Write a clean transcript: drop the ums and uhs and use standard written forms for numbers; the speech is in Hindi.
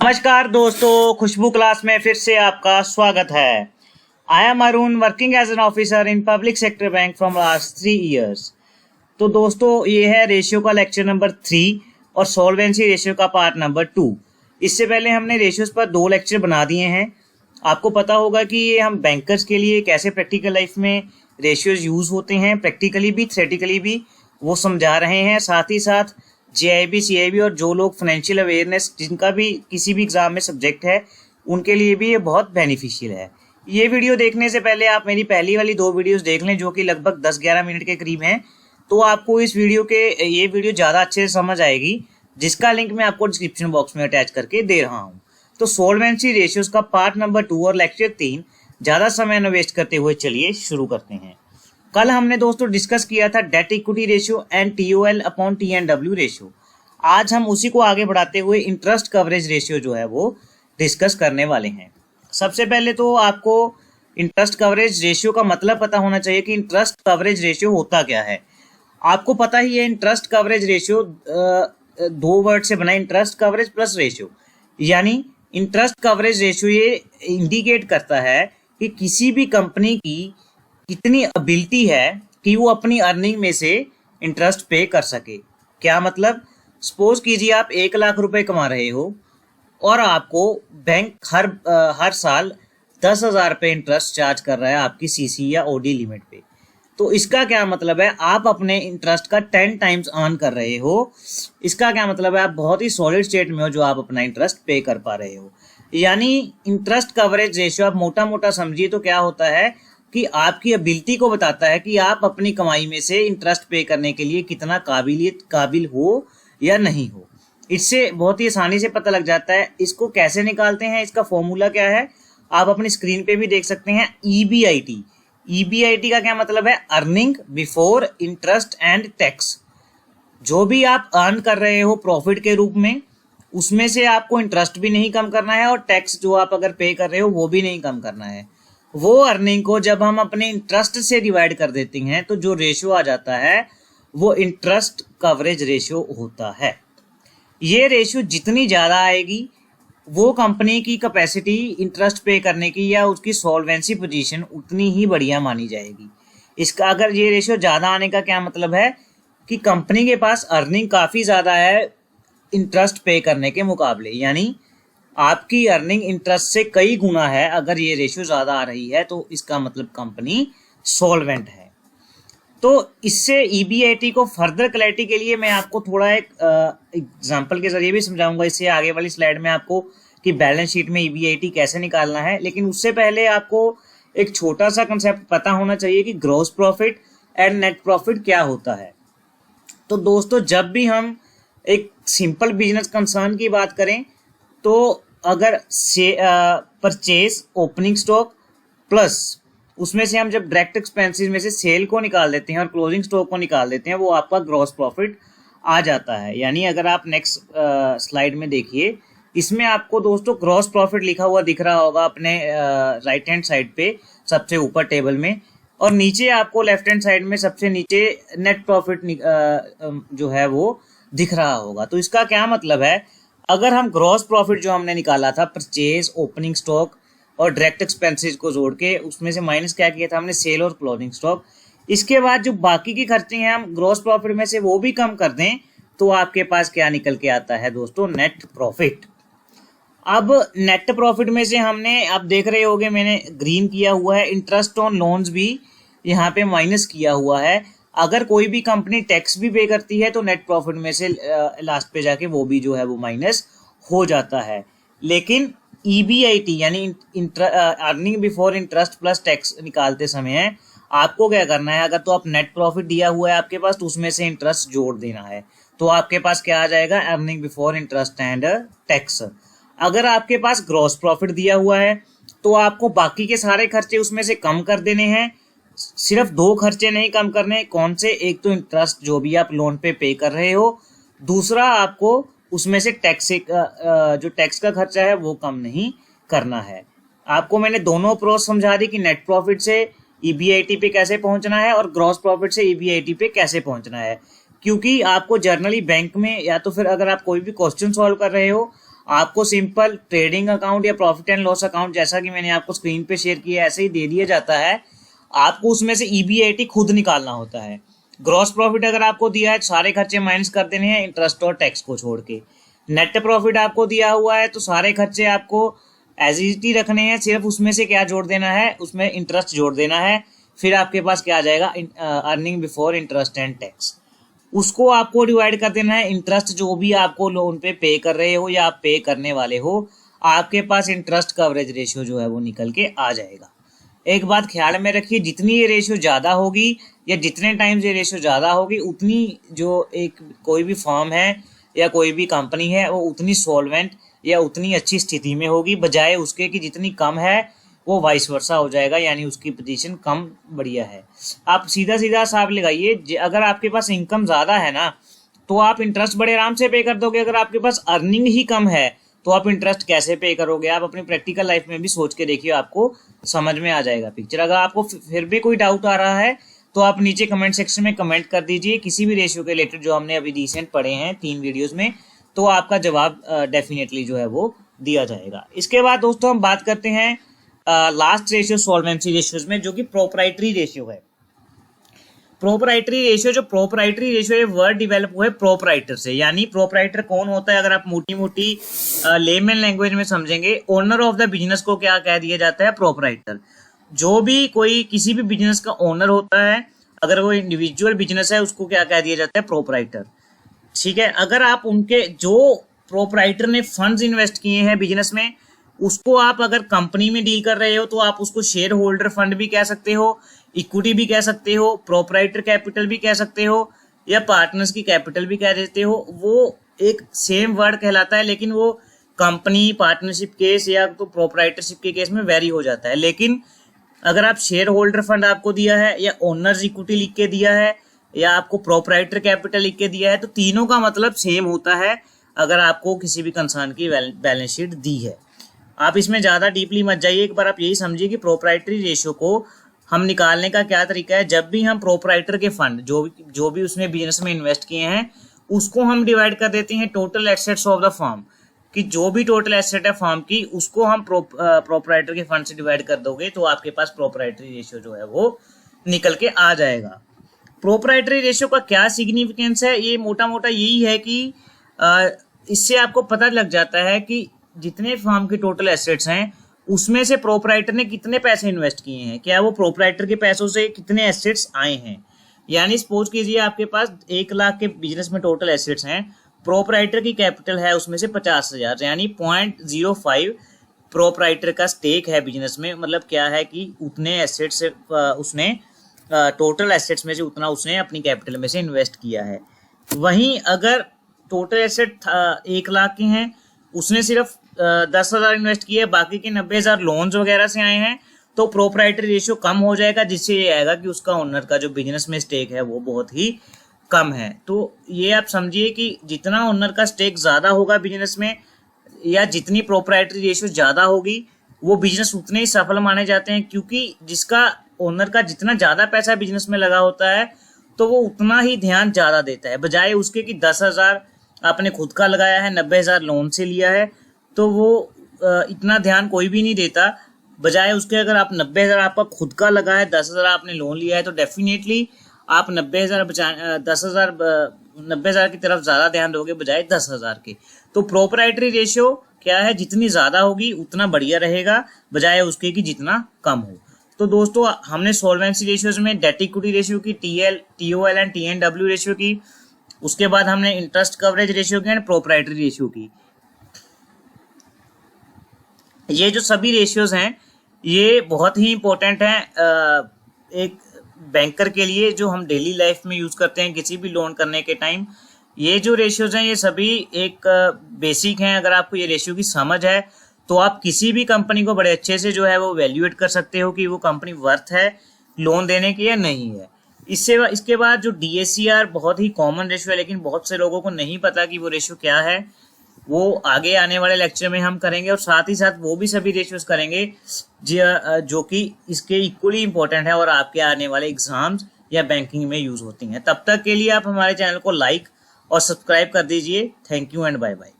नमस्कार दोस्तों, खुशबू क्लास में फिर से आपका स्वागत है। I am Arun, working as an officer in public sector bank from last 3 years. तो दोस्तों, ये है रेशियो का लेक्चर नंबर 3 और सॉल्वेंसी रेशियो का पार्ट नंबर 2। इससे पहले हमने रेशियोज पर 2 लेक्चर बना दिए हैं। आपको पता होगा कि ये हम बैंकर्स के लिए कैसे प्रैक्टिकल लाइफ में रेशियोज यूज होते हैं, प्रैक्टिकली भी थ्योरेटिकली भी वो समझा रहे हैं। साथ ही साथ JIB, CIB और जो लोग फाइनेंशियल अवेयरनेस जिनका भी किसी भी एग्जाम में सब्जेक्ट है, उनके लिए भी ये बहुत बेनिफिशियल है। ये वीडियो देखने से पहले आप मेरी पहली वाली 2 वीडियोस देख लें, जो कि लगभग 10-11 मिनट के करीब हैं। तो आपको इस वीडियो के ये वीडियो ज़्यादा अच्छे से समझ आएगी, जिसका लिंक मैं आपको डिस्क्रिप्शन बॉक्स में अटैच करके दे रहा हूँ। तो सॉल्वेंसी रेशियोज का पार्ट नंबर 2 और लेक्चर 3 ज़्यादा समय न वेस्ट करते हुए चलिए शुरू करते हैं। कल हमने दोस्तों डिस्कस किया था debt equity ratio and TOL upon TNW ratio. आज हम उसी को आगे बढ़ाते हुए इंटरेस्ट कवरेज रेशियो जो है वो डिस्कस करने वाले हैं। सबसे पहले तो आपको इंटरेस्ट कवरेज रेशियो का मतलब पता होना चाहिए कि इंटरेस्ट कवरेज रेशियो होता क्या है। आपको पता ही है, इंटरेस्ट कवरेज रेशियो 2 वर्ड से बना, इंटरेस्ट कवरेज प्लस रेशियो। यानी इंटरेस्ट कवरेज रेशियो ये इंडिकेट करता है कि किसी भी कंपनी की कितनी एबिलिटी है कि वो अपनी अर्निंग में से इंटरेस्ट पे कर सके। क्या मतलब, सपोज कीजिए आप 1 लाख रुपए कमा रहे हो और आपको बैंक हर साल 10,000 रुपये इंटरेस्ट चार्ज कर रहा है आपकी CC या OD लिमिट पे। तो इसका क्या मतलब है, आप अपने इंटरेस्ट का 10 टाइम्स अर्न कर रहे हो। इसका क्या मतलब है, आप बहुत ही सॉलिड स्टेट में हो जो आप अपना इंटरेस्ट पे कर पा रहे हो। यानी इंटरेस्ट कवरेज रेशियो आप मोटा मोटा समझिए तो क्या होता है कि आपकी एबिलिटी को बताता है कि आप अपनी कमाई में से इंटरेस्ट पे करने के लिए कितना काबिल हो या नहीं हो। इससे बहुत ही आसानी से पता लग जाता है। इसको कैसे निकालते हैं, इसका फॉर्मूला क्या है, आप अपनी स्क्रीन पे भी देख सकते हैं। EBIT। EBIT का क्या मतलब है, earning before interest and tax. जो भी आप अर्न कर रहे हो प्रॉफिट के रूप में, उसमें से आपको इंटरेस्ट भी नहीं कम करना है और टैक्स जो आप अगर पे कर रहे हो वो भी नहीं कम करना है। वो अर्निंग को जब हम अपने इंटरेस्ट से डिवाइड कर देते हैं तो जो रेशियो आ जाता है वो इंटरेस्ट कवरेज रेशियो होता है। ये रेशियो जितनी ज़्यादा आएगी वो कंपनी की कैपेसिटी इंटरेस्ट पे करने की या उसकी सॉल्वेंसी पोजीशन उतनी ही बढ़िया मानी जाएगी। इसका अगर ये रेशियो ज़्यादा आने का क्या मतलब है कि कंपनी के पास अर्निंग काफ़ी ज़्यादा है इंटरेस्ट पे करने के मुकाबले। यानी आपकी अर्निंग इंटरेस्ट से कई गुना है। अगर ये रेशियो ज़्यादा आ रही है तो इसका मतलब कंपनी सॉल्वेंट है। तो इससे EBIT को फर्दर क्लैरिटी के लिए मैं आपको थोड़ा एक एग्जांपल के जरिए भी समझाऊंगा। इससे आगे वाली स्लाइड में आपको कि बैलेंस शीट में EBIT कैसे निकालना है। लेकिन उससे पहले आपको एक छोटा सा कंसेप्ट पता होना चाहिए कि gross profit and net profit क्या होता है। तो दोस्तों, जब भी हम एक सिंपल बिजनेस कंसर्न की बात करें तो अगर से परचेज ओपनिंग स्टॉक प्लस उसमें से हम जब डायरेक्ट एक्सपेंसेस में से सेल को निकाल देते हैं और क्लोजिंग स्टॉक को निकाल देते हैं, वो आपका ग्रॉस प्रॉफिट आ जाता है। यानी अगर आप नेक्स्ट स्लाइड में देखिए, इसमें आपको दोस्तों ग्रॉस प्रॉफिट लिखा हुआ दिख रहा होगा अपने राइट हैंड साइड पे सबसे ऊपर टेबल में, और नीचे आपको लेफ्ट हैंड साइड में सबसे नीचे नेट प्रॉफिट जो है वो दिख रहा होगा। तो इसका क्या मतलब है, अगर हम ग्रॉस प्रॉफिट जो हमने निकाला था परचेज ओपनिंग स्टॉक और डायरेक्ट एक्सपेंसेस को जोड़ के, उसमें से माइनस क्या किया था हमने, सेल और क्लोजिंग स्टॉक। इसके बाद जो बाकी की खर्चे हैं हम ग्रॉस प्रॉफिट में से वो भी कम कर दें तो आपके पास क्या निकल के आता है दोस्तों, नेट प्रॉफिट। अब नेट प्रॉफिट में से हमने, आप देख रहे होंगे मैंने ग्रीन किया हुआ है, इंटरेस्ट ऑन लोन्स भी यहाँ पे माइनस किया हुआ है। अगर कोई भी कंपनी टैक्स भी पे करती है तो नेट प्रॉफिट में से लास्ट पे जाके वो भी जो है वो माइनस हो जाता है। लेकिन EBIT यानी earning before interest plus tax निकालते समय आपको क्या करना है, अगर तो आप नेट प्रॉफिट दिया हुआ है आपके पास तो उसमें से इंटरेस्ट जोड़ देना है। तो आपके पास क्या आ जाएगा, earning before interest and tax. अगर आपके पास ग्रॉस प्रॉफिट दिया हुआ है तो आपको बाकी के सारे खर्चे उसमें से कम कर देने हैं। सिर्फ 2 खर्चे नहीं कम करने, कौन से, एक तो इंटरेस्ट जो भी आप लोन पे कर रहे हो, दूसरा आपको उसमें से टैक्स जो टैक्स का खर्चा है वो कम नहीं करना है। आपको मैंने दोनों अप्रोच समझा दी कि नेट प्रॉफिट से EBIT पे कैसे पहुंचना है और ग्रॉस प्रॉफिट से EBIT पे कैसे पहुंचना है। क्योंकि आपको जर्नली बैंक में या तो फिर अगर आप कोई भी क्वेश्चन सॉल्व कर रहे हो, आपको सिंपल ट्रेडिंग अकाउंट या प्रॉफिट एंड लॉस अकाउंट जैसा कि मैंने आपको स्क्रीन पे शेयर किया ऐसे ही दे दिया जाता है। आपको उसमें से EBIT खुद निकालना होता है। ग्रॉस प्रॉफिट अगर आपको दिया है सारे खर्चे माइनस कर देने हैं इंटरेस्ट और टैक्स को छोड़ के। नेट प्रॉफिट आपको दिया हुआ है तो सारे खर्चे आपको एज इट इज रखने हैं, सिर्फ उसमें से क्या जोड़ देना है, उसमें इंटरेस्ट जोड़ देना है। फिर आपके पास क्या आ जाएगा, earning before interest and tax. उसको आपको डिवाइड कर देना है इंटरेस्ट जो भी आपको लोन पे पे कर रहे हो या आप पे करने वाले हो, आपके पास इंटरेस्ट कवरेज रेशियो जो है वो निकल के आ जाएगा। एक बात ख्याल में रखिए, जितनी ये रेशियो ज़्यादा होगी या जितने टाइम्स ये रेशियो ज़्यादा होगी उतनी जो एक कोई भी फर्म है या कोई भी कंपनी है वो उतनी सॉल्वेंट या उतनी अच्छी स्थिति में होगी, बजाय उसके कि जितनी कम है वो वाइस वर्सा हो जाएगा, यानी उसकी पोजीशन कम बढ़िया है। आप सीधा सीधा हिसाब लगाइए, अगर आपके पास इनकम ज़्यादा है ना तो आप इंटरेस्ट बड़े आराम से पे कर दोगे। अगर आपके पास अर्निंग ही कम है तो आप इंटरेस्ट कैसे पे करोगे? आप अपनी प्रैक्टिकल लाइफ में भी सोच के देखिए, आपको समझ में आ जाएगा पिक्चर। अगर आपको फिर भी कोई डाउट आ रहा है तो आप नीचे कमेंट सेक्शन में कमेंट कर दीजिए किसी भी रेशियो के रिलेटेड जो हमने अभी रिसेंट पढ़े हैं 3 वीडियोस में, तो आपका जवाब डेफिनेटली जो है वो दिया जाएगा। इसके बाद दोस्तों हम बात करते हैं लास्ट रेशियो सॉल्वेंसी रेशियोज में, जो कि प्रोप्राइटरी रेशियो है। प्रोप्राइटरी रेशियो ये वर्ड डेवलप हुआ है प्रोप्राइटर से, यानी प्रोप्राइटर कौन होता है? अगर आप मोटी मोटी लेमन लैंग्वेज में समझेंगे, ओनर ऑफ द बिजनेस को क्या कह दिया जाता है? प्रोप्राइटर। जो भी कोई किसी भी बिजनेस का ओनर होता है, अगर वो इंडिविजुअल बिजनेस है उसको क्या कह दिया जाता है? प्रोप्राइटर। ठीक है, अगर आप उनके जो प्रोप्राइटर ने फंड्स इन्वेस्ट किए हैं बिजनेस में, उसको आप अगर कंपनी में डील कर रहे हो तो आप उसको शेयर होल्डर फंड भी कह सकते हो, इक्विटी भी कह सकते हो, प्रोप्राइटर कैपिटल भी कह सकते हो, या पार्टनर्स की कैपिटल भी कह देते हो। वो एक सेम वर्ड कहलाता है, लेकिन वो कंपनी पार्टनरशिप केस या तो प्रोप्राइटरशिप के केस में वेरी हो जाता है। लेकिन अगर आप शेयर होल्डर फंड आपको दिया है, या ओनर्स इक्विटी लिख के दिया है, या आपको प्रोप्राइटर कैपिटल लिख के दिया है, तो तीनों का मतलब सेम होता है। अगर आपको किसी भी कंसर्न की बैलेंस शीट दी है, आप इसमें ज़्यादा डीपली मत जाइए। एक बार आप यही समझिए कि प्रोप्राइटरी रेशियो को हम निकालने का क्या तरीका है। जब भी हम प्रोप्राइटर के फंड जो भी उसने बिजनेस में इन्वेस्ट किए हैं उसको हम डिवाइड कर देते हैं total assets of the firm, कि जो भी टोटल एसेट है फर्म की उसको हम प्रोप्राइटर के फंड से डिवाइड कर दोगे तो आपके पास प्रोप्राइटरी रेशियो जो है वो निकल के आ जाएगा। प्रोप्राइटरी रेशियो का क्या सिग्निफिकेंस है? ये मोटा मोटा यही है कि इससे आपको पता लग जाता है कि जितने फर्म के टोटल एसेट्स हैं उसमें से प्रोप्राइटर ने कितने पैसे इन्वेस्ट किए हैं, क्या वो प्रोप्राइटर के पैसों से कितने एसेट्स आए हैं। यानी सपोज कीजिए आपके पास 1 लाख के बिजनेस में टोटल एसेट्स हैं, प्रोप्राइटर की कैपिटल है उसमें से 50,000, यानी 0.05 प्रोप्राइटर का स्टेक है बिजनेस में। मतलब क्या है कि उतने एसेट्स से उसने टोटल एसेट्स में से उतना उसने अपनी कैपिटल में से इन्वेस्ट किया है। वहीं अगर टोटल एसेट 1 लाख के हैं, उसने सिर्फ 10,000 इन्वेस्ट किए, बाकी के 90,000 लोन्स वगैरह से आए हैं, तो प्रोप्राइटरी रेशियो कम हो जाएगा, जिससे ये आएगा कि उसका ओनर का जो बिजनेस में स्टेक है वो बहुत ही कम है। तो ये आप समझिए कि जितना ओनर का स्टेक ज़्यादा होगा बिजनेस में, या जितनी प्रोप्राइटरी रेशियो ज़्यादा होगी, वो बिजनेस उतने ही सफल माने जाते हैं, क्योंकि जिसका ओनर का जितना ज़्यादा पैसा बिजनेस में लगा होता है तो वो उतना ही ध्यान ज़्यादा देता है, बजाय उसके कि 10,000 आपने खुद का लगाया है, 90,000 लोन से लिया है, तो वो इतना ध्यान कोई भी नहीं देता। बजाय उसके अगर आप 90,000 आपका खुद का लगा है, 10,000 आपने लोन लिया है, तो डेफिनेटली आप 90,000 की तरफ ज़्यादा ध्यान दोगे बजाय 10,000 के। तो प्रोप्राइटरी रेशियो क्या है, जितनी ज़्यादा होगी उतना बढ़िया रहेगा, बजाय उसके कि जितना कम हो। तो दोस्तों हमने सॉल्वेंसी रेशियोज में डेट इक्विटी रेशियो की, TOL एंड TNW रेशियो की, उसके बाद हमने इंटरेस्ट कवरेज रेशियो की एंड प्रोप्राइटरी रेशियो की। ये जो सभी रेशियोज हैं ये बहुत ही इंपॉर्टेंट हैं एक बैंकर के लिए, जो हम डेली लाइफ में यूज़ करते हैं किसी भी लोन करने के टाइम। ये जो रेशियोज हैं ये सभी एक बेसिक हैं। अगर आपको ये रेशियो की समझ है तो आप किसी भी कंपनी को बड़े अच्छे से जो है वो वैल्यूएट कर सकते हो कि वो कंपनी वर्थ है लोन देने की या नहीं है। इसके बाद जो DSCR बहुत ही कॉमन रेशियो है, लेकिन बहुत से लोगों को नहीं पता कि वो रेशियो क्या है, वो आगे आने वाले लेक्चर में हम करेंगे, और साथ ही साथ वो भी सभी रेशियोज करेंगे जो कि इसके इक्वली इंपॉर्टेंट है और आपके आने वाले एग्जाम्स या बैंकिंग में यूज होती हैं। तब तक के लिए आप हमारे चैनल को लाइक और सब्सक्राइब कर दीजिए। Thank you and bye bye.